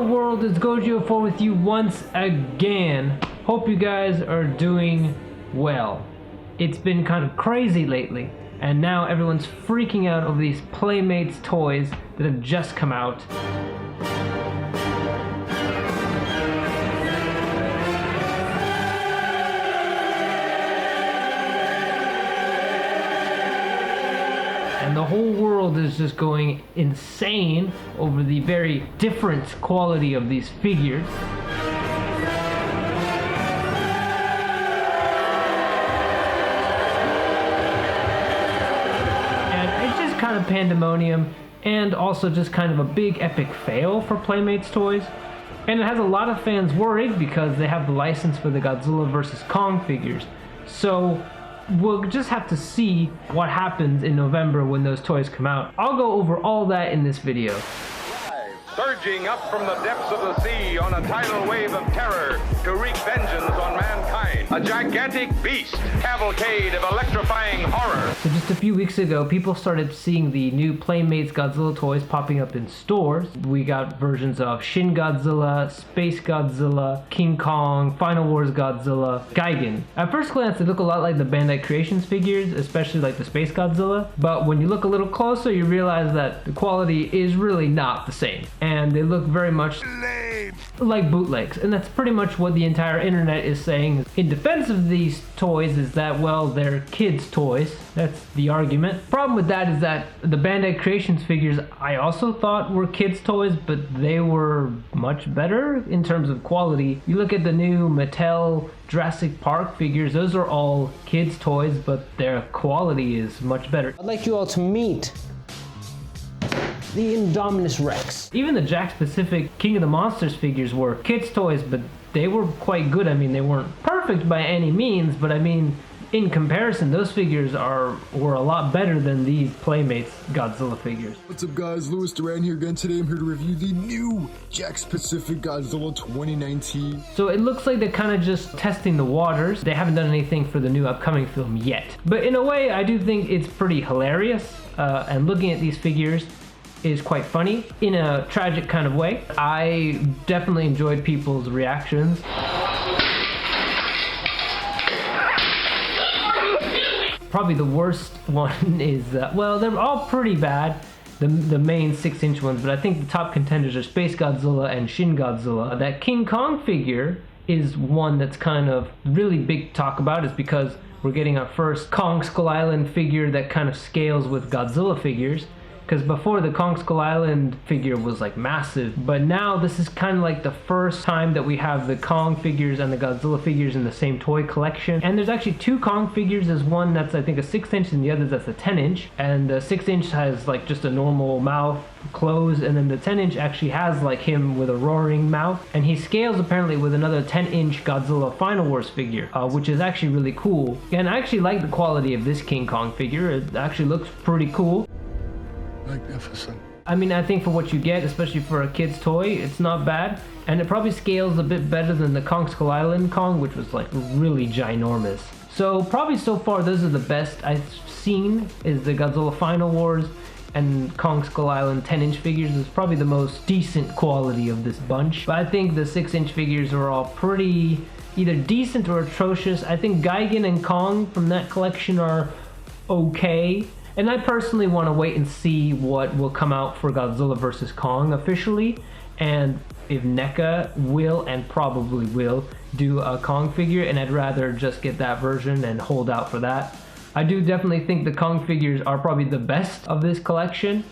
world, it's Gojo4 with you once again. Hope you guys are doing well. It's been kind of crazy lately, and now everyone's freaking out over these Playmates toys that have just come out. And the whole world is just going insane over the very different quality of these figures. And it's just kind of pandemonium, and also just kind of a big epic fail for Playmates Toys. And it has a lot of fans worried because they have the license for the Godzilla vs. Kong figures. So we'll just have to see what happens in November when those toys come out. I'll go over all that in this video. Surging up from the depths of the sea on a tidal wave of terror to wreak vengeance on mankind. A gigantic beast, cavalcade of electrifying horror. So just a few weeks ago, people started seeing the new Playmates Godzilla toys popping up in stores. We got versions of Shin Godzilla, Space Godzilla, King Kong, Final Wars Godzilla, Gigan. At first glance, they look a lot like the Bandai Creations figures, especially like the Space Godzilla. But when you look a little closer, you realize that the quality is really not the same. And they look very much like bootlegs, and that's pretty much what the entire internet is saying. In defense of these toys is that, well, they're kids' toys. That's the argument. Problem with that is that the Bandai Creations figures I also thought were kids' toys, but they were much better in terms of quality. You look at the new Mattel Jurassic Park figures, those are all kids' toys, but their quality is much better. I'd like you all to meet the Indominus Rex. Even the Jakks-Pacific King of the Monsters figures were kids' toys, but they were quite good. I mean, they weren't perfect by any means, but I mean, in comparison, those figures were a lot better than these Playmates Godzilla figures. What's up guys, Louis Duran here again. Today I'm here to review the new Jakks-Pacific Godzilla 2019. So it looks like they're kind of just testing the waters. They haven't done anything for the new upcoming film yet. But in a way, I do think it's pretty hilarious, and looking at these figures is quite funny in a tragic kind of way. I definitely enjoyed people's reactions. Probably the worst one is, well, they're all pretty bad, the main 6-inch ones, but I think the top contenders are Space Godzilla and Shin Godzilla. That King Kong figure is one that's kind of really big to talk about, is because we're getting our first Kong Skull Island figure that kind of scales with Godzilla figures. Because before, the Kong Skull Island figure was like massive, but now this is kind of like the first time that we have the Kong figures and the Godzilla figures in the same toy collection. And there's actually two Kong figures. There's one that's I think a 6-inch and the other that's a 10-inch. And the 6-inch has like just a normal mouth closed, and then the 10-inch actually has like him with a roaring mouth. And he scales apparently with another 10-inch Godzilla Final Wars figure, which is actually really cool. And I actually like the quality of this King Kong figure. It actually looks pretty cool. Magnificent. I mean, I think for what you get, especially for a kid's toy, it's not bad. And it probably scales a bit better than the Kong Skull Island Kong, which was like really ginormous. So probably so far, those are the best I've seen, is the Godzilla Final Wars and Kong Skull Island 10-inch figures is probably the most decent quality of this bunch. But I think the 6-inch figures are all pretty either decent or atrocious. I think Gigan and Kong from that collection are okay. And I personally want to wait and see what will come out for Godzilla vs. Kong officially, and if NECA will and probably will do a Kong figure, and I'd rather just get that version and hold out for that. I do definitely think the Kong figures are probably the best of this collection.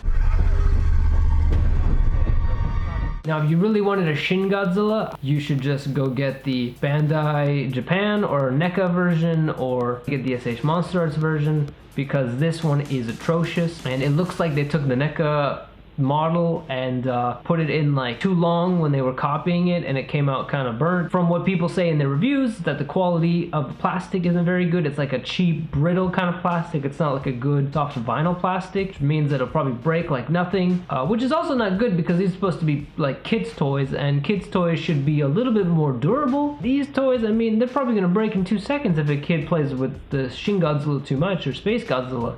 Now, if you really wanted a Shin Godzilla, you should just go get the Bandai Japan or NECA version, or get the SH Monster Arts version, because this one is atrocious, and it looks like they took the NECA model and put it in like too long when they were copying it, and it came out kind of burnt. From what people say in their reviews, that the quality of the plastic isn't very good. It's like a cheap, brittle kind of plastic. It's not like a good soft vinyl plastic, which means that it'll probably break like nothing, which is also not good because these are supposed to be like kids' toys, and kids' toys should be a little bit more durable. These toys, I mean, they're probably gonna break in 2 seconds if a kid plays with the Shin Godzilla too much or Space Godzilla.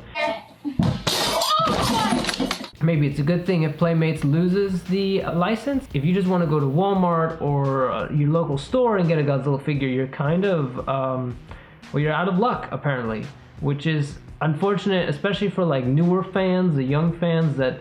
maybe it's a good thing if Playmates loses the license. If you just want to go to Walmart or your local store and get a Godzilla figure, you're kind of, well, you're out of luck apparently, which is unfortunate, especially for like newer fans, the young fans that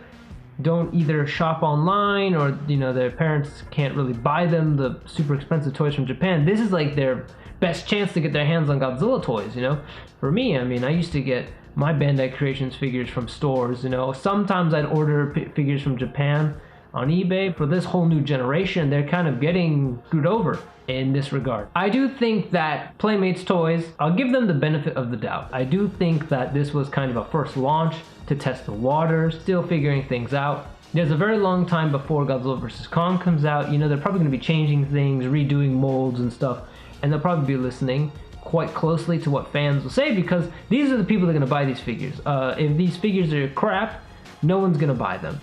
don't either shop online or, you know, their parents can't really buy them the super expensive toys from Japan. This is like their best chance to get their hands on Godzilla toys, you know? For me, I mean, I used to get my Bandai Creations figures from stores, you know? Sometimes I'd order figures from Japan on eBay. For this whole new generation, they're kind of getting screwed over in this regard. I do think that Playmates Toys, I'll give them the benefit of the doubt. I do think that this was kind of a first launch to test the waters, still figuring things out. There's a very long time before Godzilla vs. Kong comes out. You know, they're probably going to be changing things, redoing molds and stuff, and they'll probably be listening quite closely to what fans will say, because these are the people that are going to buy these figures. If these figures are crap, no one's going to buy them.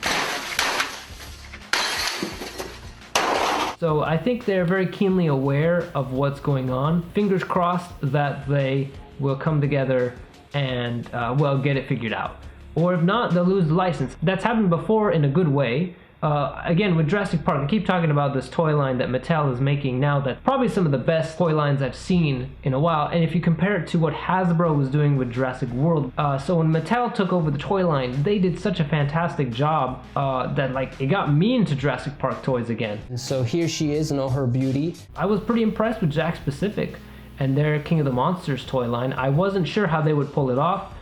So I think they're very keenly aware of what's going on. Fingers crossed that they will come together and, well, get it figured out. Or if not, they'll lose the license. That's happened before in a good way. Again, with Jurassic Park, I keep talking about this toy line that Mattel is making now that's probably some of the best toy lines I've seen in a while. And if you compare it to what Hasbro was doing with Jurassic World, so when Mattel took over the toy line, they did such a fantastic job that like it got me into Jurassic Park toys again. And so here she is in all her beauty. I was pretty impressed with Jakks Pacific and their King of the Monsters toy line. I wasn't sure how they would pull it off.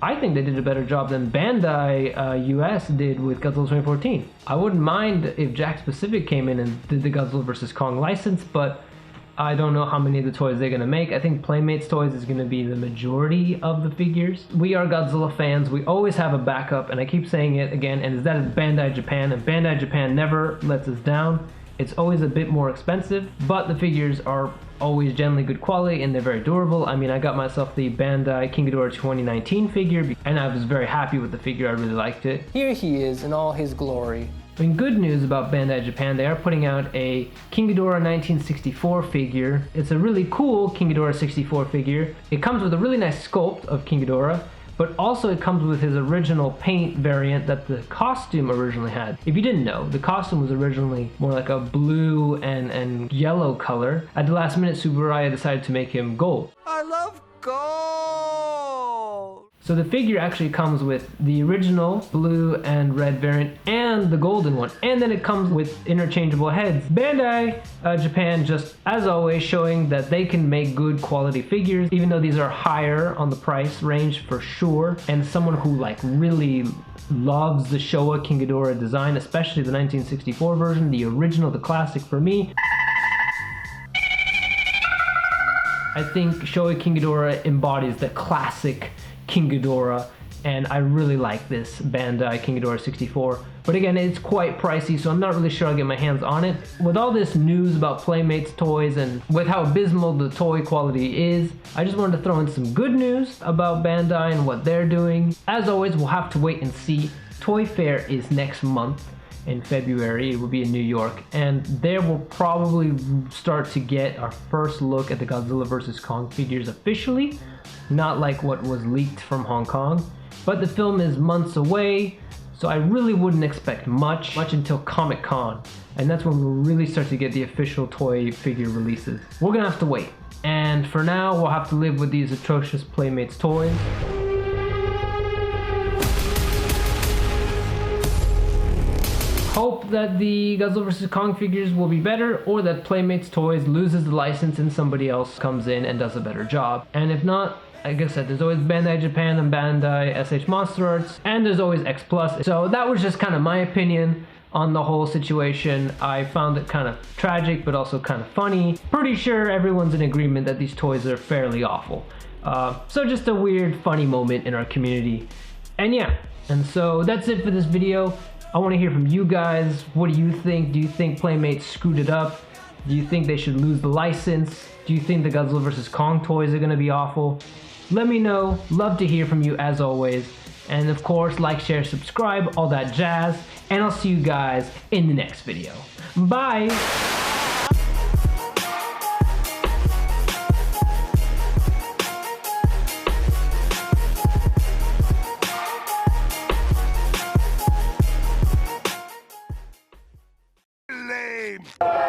I think they did a better job than Bandai US did with Godzilla 2014. I wouldn't mind if Jakks Pacific came in and did the Godzilla vs. Kong license, but I don't know how many of the toys they're gonna make. I think Playmates Toys is gonna be the majority of the figures. We are Godzilla fans. We always have a backup, and I keep saying it again, and that is Bandai Japan, and Bandai Japan never lets us down. It's always a bit more expensive, but the figures are always generally good quality and they're very durable. I mean, I got myself the Bandai King Ghidorah 2019 figure and I was very happy with the figure. I really liked it. Here he is in all his glory. I mean, good news about Bandai Japan, they are putting out a King Ghidorah 1964 figure. It's a really cool King Ghidorah 64 figure. It comes with a really nice sculpt of King Ghidorah, but also it comes with his original paint variant that the costume originally had. If you didn't know, the costume was originally more like a blue and yellow color. At the last minute, Subaraya decided to make him gold. I love gold! So the figure actually comes with the original blue and red variant and the golden one. And then it comes with interchangeable heads. Bandai Japan, just as always, showing that they can make good quality figures, even though these are higher on the price range for sure. And someone who like really loves the Showa King Ghidorah design, especially the 1964 version, the original, the classic for me. I think Showa King Ghidorah embodies the classic King Ghidorah, and I really like this Bandai King Ghidorah 64. But again, it's quite pricey, so I'm not really sure I'll get my hands on it. With all this news about Playmates Toys and with how abysmal the toy quality is, I just wanted to throw in some good news about Bandai and what they're doing. As always, we'll have to wait and see. Toy Fair is next month in February. It will be in New York, and there we'll probably start to get our first look at the Godzilla vs. Kong figures officially. Not like what was leaked from Hong Kong, but the film is months away, so I really wouldn't expect much until Comic-Con, and that's when we'll really start to get the official toy figure releases. We're gonna have to wait, and for now we'll have to live with these atrocious Playmates toys. Hope that the Godzilla vs. Kong figures will be better, or that Playmates Toys loses the license and somebody else comes in and does a better job. And if not, like I said, there's always Bandai Japan and Bandai SH Monster Arts, and there's always X Plus. So that was just kind of my opinion on the whole situation. I found it kind of tragic, but also kind of funny. Pretty sure everyone's in agreement that these toys are fairly awful. So just a weird, funny moment in our community. And yeah, and so that's it for this video. I want to hear from you guys. What do you think? Do you think Playmates screwed it up? Do you think they should lose the license? Do you think the Godzilla vs. Kong toys are going to be awful? Let me know. Love to hear from you as always. And of course, like, share, subscribe, all that jazz. And I'll see you guys in the next video. Bye! game!